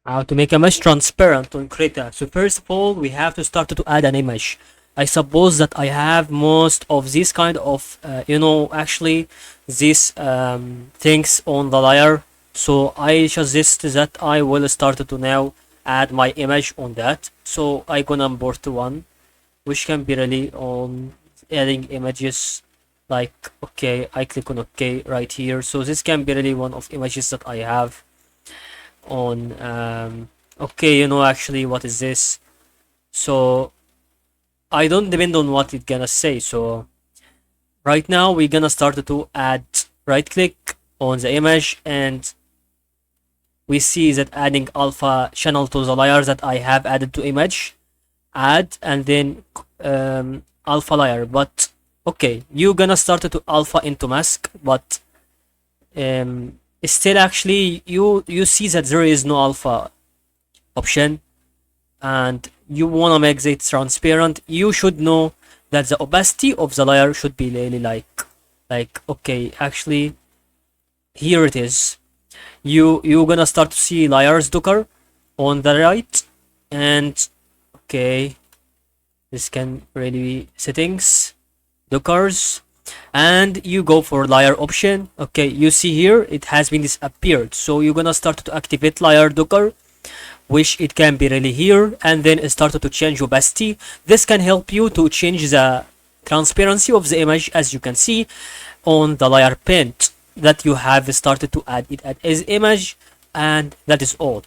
How to make a mesh transparent on Krita. So first of all, we have to start to add an image. I suppose that I have most of these kind of, actually these things on the layer. So I suggest that I will start to now add my image on that. So I gonna import one, which can be really on adding images. Like, okay, I click on okay right here. So this can be really one of images that I have on okay, actually what is this. So I don't depend on what it's gonna say. So right now we're gonna start to add, right click on the image, and we see that adding alpha channel to the layer that I have added to image, add, and then alpha layer. But okay, you're gonna start to alpha into mask, but still actually you see that there is no alpha option, and you want to make it transparent. You should know that the opacity of the layer should be really like okay, actually here it is. You're gonna start to see layers docker on the right, and okay, this can really be settings, dockers, and you go for layer option. Okay, you see here it has been disappeared, so you're gonna start to activate layer docker, which it can be really here, and then start to change opacity. This can help you to change the transparency of the image, as you can see on the layer paint that you have started to add it as image, and that is all.